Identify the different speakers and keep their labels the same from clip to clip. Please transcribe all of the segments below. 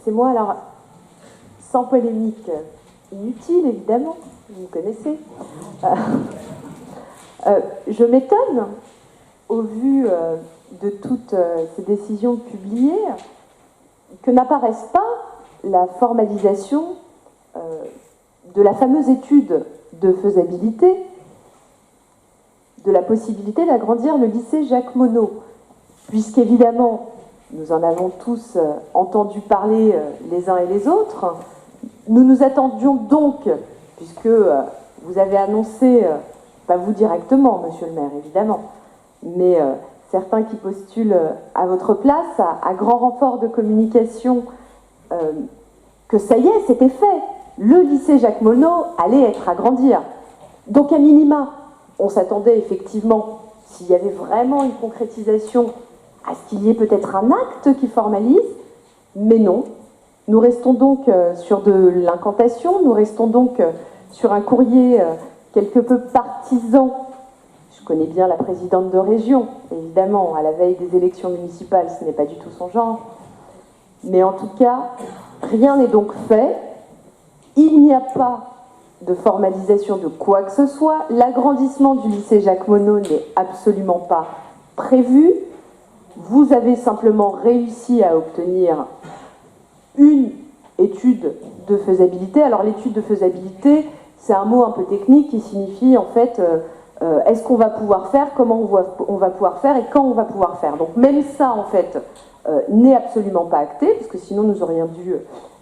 Speaker 1: c'est moi. Alors, sans polémique inutile, évidemment, vous me connaissez. Je m'étonne, au vu de toutes ces décisions publiées, que n'apparaisse pas la formalisation de la fameuse étude de faisabilité de la possibilité d'agrandir le lycée Jacques Monod, puisqu'évidemment, nous en avons tous entendu parler les uns et les autres. Nous nous attendions donc, puisque vous avez annoncé, pas vous directement, monsieur le maire, évidemment, mais certains qui postulent à votre place, à grand renfort de communication, que ça y est, c'était fait. Le lycée Jacques Monod allait être agrandi. Donc, à minima, on s'attendait effectivement, s'il y avait vraiment une concrétisation, à ce qu'il y ait peut-être un acte qui formalise, mais non. Nous restons donc sur de l'incantation, nous restons donc sur un courrier quelque peu partisan. Je connais bien la présidente de région, évidemment, à la veille des élections municipales, ce n'est pas du tout son genre. Mais en tout cas, rien n'est donc fait. Il n'y a pas de formalisation de quoi que ce soit. L'agrandissement du lycée Jacques Monod n'est absolument pas prévu. Vous avez simplement réussi à obtenir une étude de faisabilité. Alors l'étude de faisabilité, c'est un mot un peu technique qui signifie en fait est-ce qu'on va pouvoir faire, comment on va pouvoir faire et quand on va pouvoir faire. Donc même ça en fait n'est absolument pas acté, parce que sinon nous aurions dû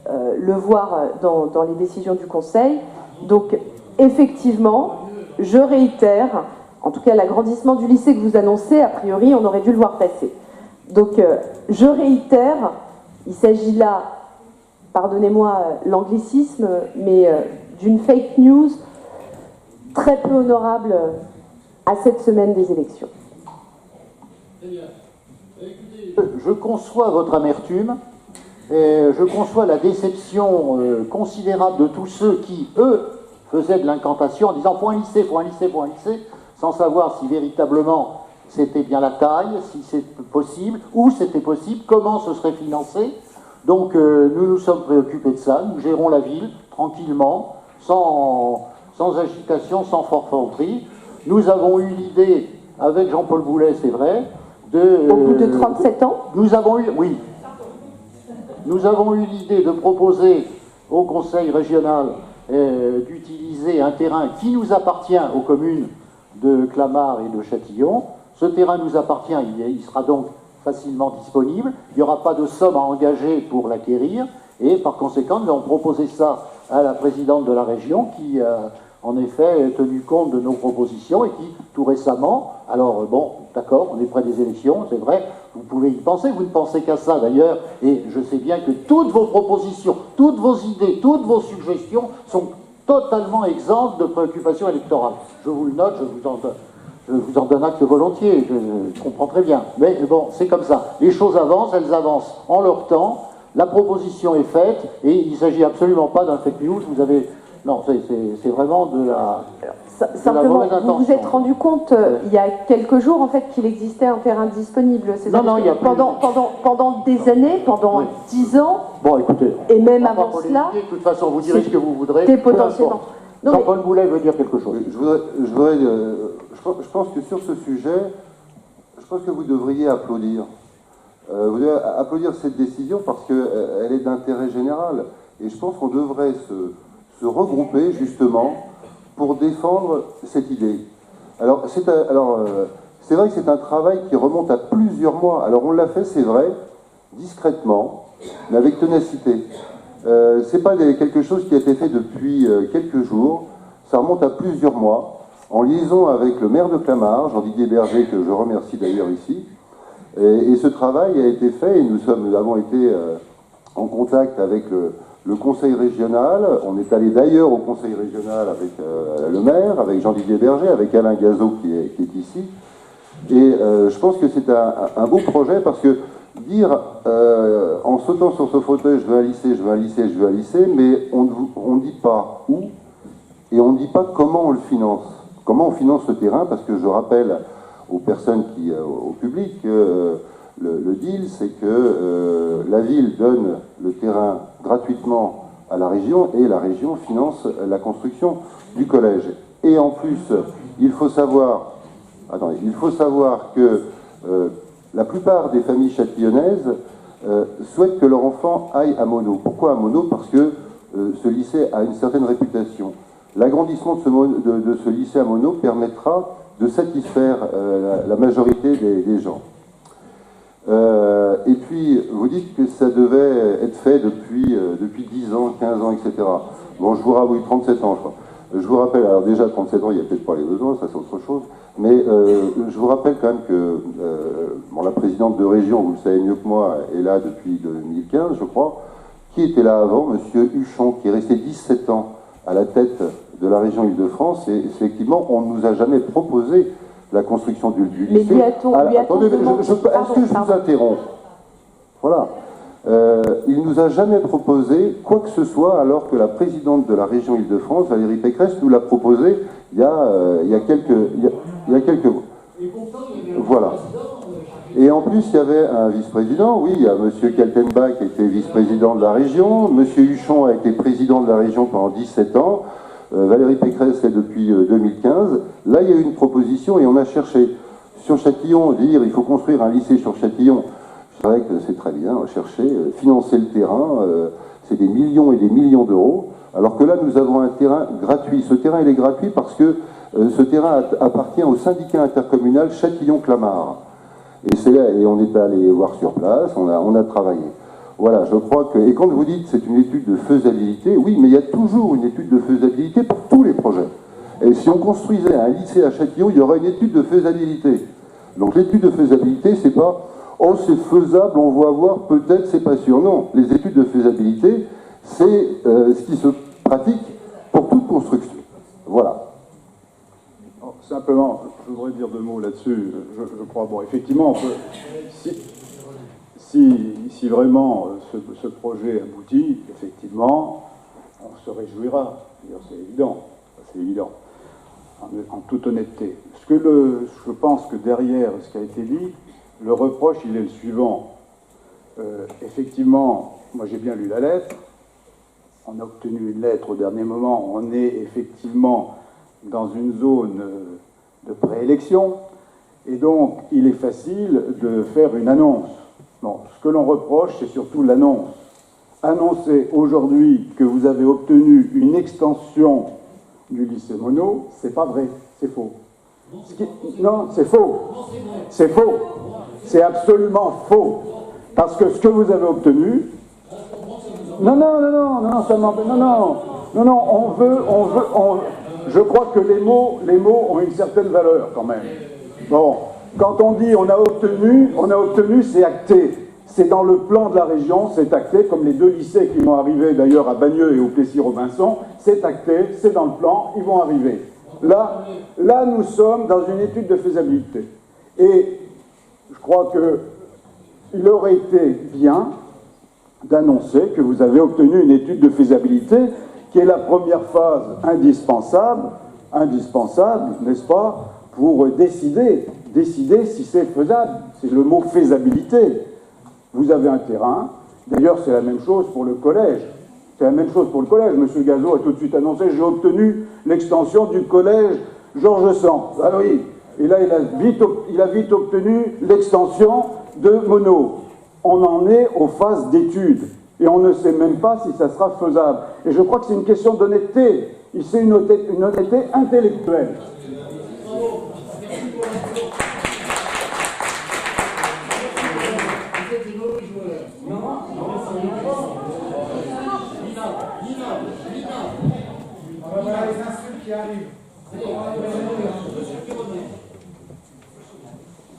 Speaker 1: le voir dans les décisions du Conseil. Donc effectivement, je réitère, en tout cas l'agrandissement du lycée que vous annoncez, a priori on aurait dû le voir passer. Donc je réitère, il s'agit là, pardonnez-moi l'anglicisme, mais d'une fake news très peu honorable à cette semaine des élections.
Speaker 2: Je conçois votre amertume, et je conçois la déception considérable de tous ceux qui, eux, faisaient de l'incantation en disant « faut un lycée, faut un lycée, faut un lycée », sans savoir si véritablement c'était bien la taille, si c'était possible, où c'était possible, comment ce serait financé. Donc nous nous sommes préoccupés de ça, nous gérons la ville tranquillement, sans agitation, sans forfanterie. Nous avons eu l'idée, avec Jean-Paul Boulet, c'est vrai,
Speaker 1: au bout de 37 ans.
Speaker 2: Nous avons eu l'idée de proposer au Conseil régional d'utiliser un terrain qui nous appartient aux communes de Clamart et de Châtillon. Ce terrain nous appartient, il sera donc facilement disponible. Il n'y aura pas de somme à engager pour l'acquérir. Et par conséquent, nous avons proposé ça à la présidente de la région qui a en effet tenu compte de nos propositions et qui, tout récemment, alors bon, d'accord, on est près des élections, c'est vrai, vous pouvez y penser, vous ne pensez qu'à ça d'ailleurs, et je sais bien que toutes vos propositions, toutes vos idées, toutes vos suggestions sont totalement exemptes de préoccupations électorales. Je vous le note, je vous en donne acte volontiers, je comprends très bien. Mais bon, c'est comme ça. Les choses avancent, elles avancent en leur temps, la proposition est faite, et il ne s'agit absolument pas d'un fake news, vous avez... Non, c'est vraiment de la...
Speaker 1: Simplement, vous vous êtes rendu compte il y a quelques jours en fait qu'il existait un terrain disponible.
Speaker 2: Non, il y a
Speaker 1: pendant des années, pendant 10 ans.
Speaker 2: Bon, écoutez,
Speaker 1: et même avant cela.
Speaker 2: De toute façon, vous direz ce que vous voudrez.
Speaker 1: Potentiellement.
Speaker 2: Jean-Paul Boulet veut dire quelque chose.
Speaker 3: Je pense que sur ce sujet, je pense que vous devriez applaudir. Vous devez applaudir cette décision parce qu'elle est d'intérêt général. Et je pense qu'on devrait se regrouper justement pour défendre cette idée. Alors, c'est vrai que c'est un travail qui remonte à plusieurs mois. Alors, on l'a fait, c'est vrai, discrètement, mais avec ténacité. C'est pas quelque chose qui a été fait depuis quelques jours. Ça remonte à plusieurs mois, en liaison avec le maire de Clamart, Jean-Didier Berger, que je remercie d'ailleurs ici. Et ce travail a été fait, et nous avons été en contact avec le conseil régional. On est allé d'ailleurs au conseil régional avec le maire, avec Jean-Didier Berger, avec Alain Gazot qui est ici. Et je pense que c'est un beau projet parce que dire en sautant sur ce fauteuil, je veux un lycée, je veux un lycée, je veux un lycée, mais on ne dit pas où et on ne dit pas comment on le finance. Comment on finance ce terrain, parce que je rappelle aux personnes au public que Le deal, c'est que la ville donne le terrain gratuitement à la région et la région finance la construction du collège. Et en plus, il faut savoir que la plupart des familles châtillonnaises souhaitent que leur enfant aille à Monod. Pourquoi à Monod? Parce que ce lycée a une certaine réputation. L'agrandissement de ce lycée à Monod permettra de satisfaire la majorité des gens. Et puis, vous dites que ça devait être fait depuis 10 ans, 15 ans, etc. Bon, oui, 37 ans, je crois. Je vous rappelle, alors déjà, 37 ans, il n'y a peut-être pas les besoins, ça c'est autre chose, mais je vous rappelle quand même que la présidente de région, vous le savez mieux que moi, est là depuis 2015, je crois. Qui était là avant? Monsieur Huchon, qui est resté 17 ans à la tête de la région Île-de-France, et effectivement, on ne nous a jamais proposé la construction du lycée.
Speaker 1: Mais lui a-t-on
Speaker 3: attendez, est-ce que je vous interromps? Voilà. Il ne nous a jamais proposé quoi que ce soit, alors que la présidente de la région Île-de-France, Valérie Pécresse, nous l'a proposé il y a quelques mois. Voilà. Et en plus, il y avait un vice-président, oui, il y a M. Kaltenbach qui était vice-président de la région, M. Huchon a été président de la région pendant 17 ans, Valérie Pécresse est depuis 2015. Là, il y a eu une proposition et on a cherché. Sur Châtillon, dire il faut construire un lycée sur Châtillon, c'est vrai que c'est très bien, chercher, financer le terrain, c'est des millions et des millions d'euros, alors que là, nous avons un terrain gratuit. Ce terrain, il est gratuit parce que ce terrain appartient au syndicat intercommunal Châtillon-Clamart. Et on est allé voir sur place, on a travaillé. Voilà, je crois que... Et quand vous dites c'est une étude de faisabilité, oui, mais il y a toujours une étude de faisabilité pour tous les projets. Et si on construisait un lycée à Châtillon, il y aurait une étude de faisabilité. Donc l'étude de faisabilité, c'est pas « oh, c'est faisable, on va voir, peut-être, c'est pas sûr ». Non, les études de faisabilité, c'est ce qui se pratique pour toute construction. Voilà.
Speaker 4: Simplement, je voudrais dire deux mots là-dessus. Je crois, bon, effectivement, on peut, si vraiment ce projet aboutit, effectivement, on se réjouira. C'est évident, c'est évident, en toute honnêteté. Je pense que derrière ce qui a été dit, le reproche, il est le suivant. Effectivement, moi j'ai bien lu la lettre, on a obtenu une lettre au dernier moment, on est effectivement dans une zone de préélection, et donc il est facile de faire une annonce. Bon, ce que l'on reproche, c'est surtout l'annonce. Annoncer aujourd'hui que vous avez obtenu une extension du lycée Monod, c'est pas vrai, c'est faux. Non, c'est faux. C'est faux. C'est absolument faux. Parce que ce que vous avez obtenu... Non, je crois que les mots ont une certaine valeur quand même. Bon, quand on dit on a obtenu, c'est acté. C'est dans le plan de la région, c'est acté, comme les deux lycées qui vont arriver d'ailleurs à Bagneux et au Plessis-Robinson, c'est acté, c'est dans le plan, ils vont arriver. Là, nous sommes dans une étude de faisabilité. Et je crois qu'il aurait été bien d'annoncer que vous avez obtenu une étude de faisabilité qui est la première phase indispensable, n'est-ce pas, pour décider si c'est faisable. C'est le mot faisabilité. Vous avez un terrain, d'ailleurs c'est la même chose pour le collège. C'est la même chose pour le collège. Monsieur Gazo a tout de suite annoncé, j'ai obtenu l'extension du collège Georges Sand. Ah oui, et là il a vite obtenu l'extension de Monod. On en est aux phases d'études. Et on ne sait même pas si ça sera faisable. Et je crois que c'est une question d'honnêteté. C'est une honnêteté intellectuelle.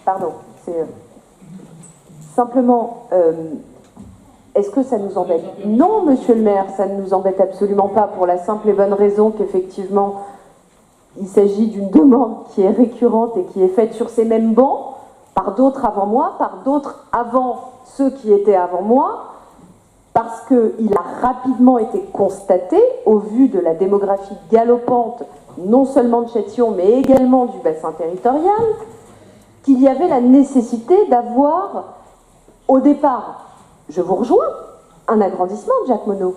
Speaker 1: Pardon, c'est... Simplement... Est-ce que ça nous embête? Non, monsieur le maire, ça ne nous embête absolument pas, pour la simple et bonne raison qu'effectivement, il s'agit d'une demande qui est récurrente et qui est faite sur ces mêmes bancs, par d'autres avant moi, par d'autres avant ceux qui étaient avant moi, parce qu'il a rapidement été constaté, au vu de la démographie galopante, non seulement de Châtillon, mais également du bassin territorial, qu'il y avait la nécessité d'avoir Au départ, je vous rejoins, un agrandissement de Jacques Monod.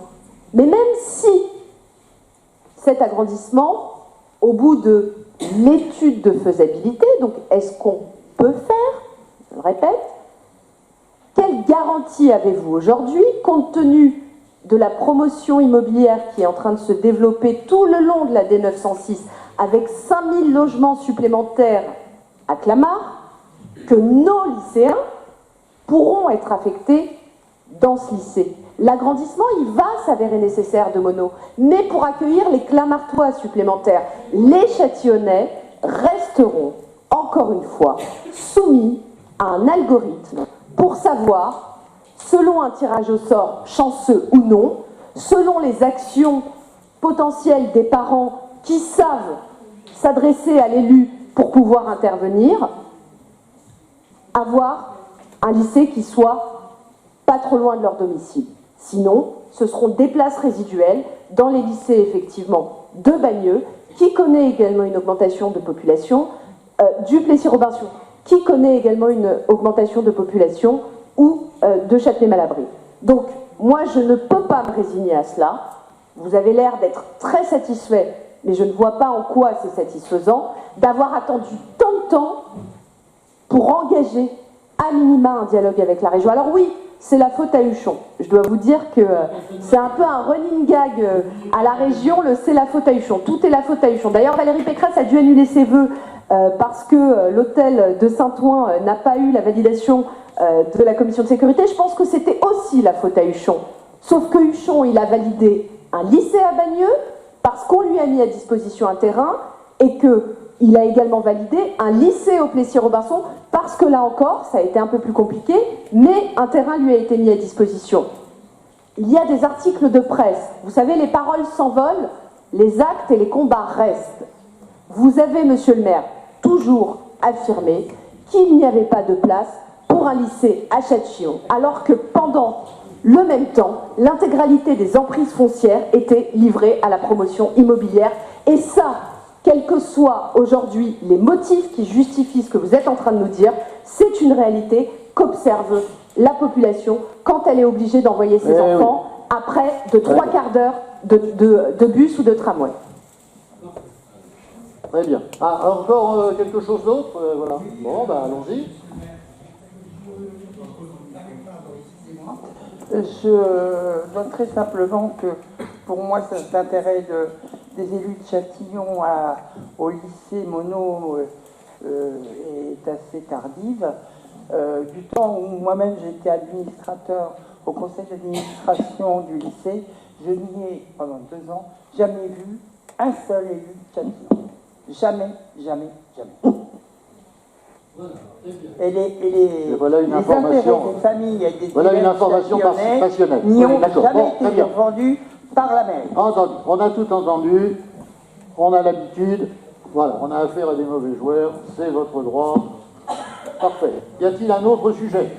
Speaker 1: Mais même si cet agrandissement, au bout de l'étude de faisabilité, donc est-ce qu'on peut faire, je le répète, quelle garantie avez-vous aujourd'hui, compte tenu de la promotion immobilière qui est en train de se développer tout le long de la D906, avec 5000 logements supplémentaires à Clamart, que nos lycéens pourront être affectés dans ce lycée? L'agrandissement, il va s'avérer nécessaire de Monod, mais pour accueillir les Clamartois supplémentaires, les Châtillonnais resteront, encore une fois, soumis à un algorithme pour savoir, selon un tirage au sort chanceux ou non, selon les actions potentielles des parents qui savent s'adresser à l'élu pour pouvoir intervenir, avoir un lycée qui soit pas trop loin de leur domicile. Sinon, ce seront des places résiduelles dans les lycées, effectivement, de Bagneux, qui connaît également une augmentation de population, du Plessis-Robinson, qui connaît également une augmentation de population, ou de Châtenay-Malabry. Donc, moi, je ne peux pas me résigner à cela. Vous avez l'air d'être très satisfait, mais je ne vois pas en quoi c'est satisfaisant d'avoir attendu tant de temps pour engager à minima un dialogue avec la région. Alors oui, c'est la faute à Huchon. Je dois vous dire que c'est un peu un running gag à la région, c'est la faute à Huchon. Tout est la faute à Huchon. D'ailleurs, Valérie Pécresse a dû annuler ses vœux parce que l'hôtel de Saint-Ouen n'a pas eu la validation de la commission de sécurité. Je pense que c'était aussi la faute à Huchon. Sauf que Huchon, il a validé un lycée à Bagneux parce qu'on lui a mis à disposition un terrain et qu'il a également validé un lycée au Plessis-Robinson parce que là encore, ça a été un peu plus compliqué, mais un terrain lui a été mis à disposition. Il y a des articles de presse. Vous savez, les paroles s'envolent, les actes et les combats restent. Vous avez, monsieur le maire, toujours affirmé qu'il n'y avait pas de place pour un lycée à Châtillon, alors que pendant le même temps, l'intégralité des emprises foncières était livrée à la promotion immobilière. Et ça, quels que soient aujourd'hui les motifs qui justifient ce que vous êtes en train de nous dire, c'est une réalité qu'observe la population quand elle est obligée d'envoyer ses enfants après de 3/4 d'heure de bus ou de tramway.
Speaker 2: Très bien. Ah, encore quelque chose d'autre voilà. Bon, ben allons-y.
Speaker 5: Je noterai simplement que pour moi, cet intérêt des élus de Châtillon au lycée Monod est assez tardive. Du temps où moi-même j'étais administrateur au conseil d'administration du lycée, je n'y ai, pendant 2 ans, jamais vu un seul élu de Châtillon. Jamais, jamais, jamais. Et les
Speaker 2: voilà une
Speaker 5: intérêts
Speaker 2: information.
Speaker 5: des familles et des
Speaker 2: Voilà une information
Speaker 5: châtillonnais
Speaker 2: passionnelle.
Speaker 5: n'y ont
Speaker 2: D'accord.
Speaker 5: jamais
Speaker 2: Bon, très
Speaker 5: été
Speaker 2: bien.
Speaker 5: vendus par la mairie.
Speaker 2: Entendu. On a tout entendu. On a l'habitude. Voilà, on a affaire à des mauvais joueurs. C'est votre droit. Parfait. Y a-t-il un autre sujet ?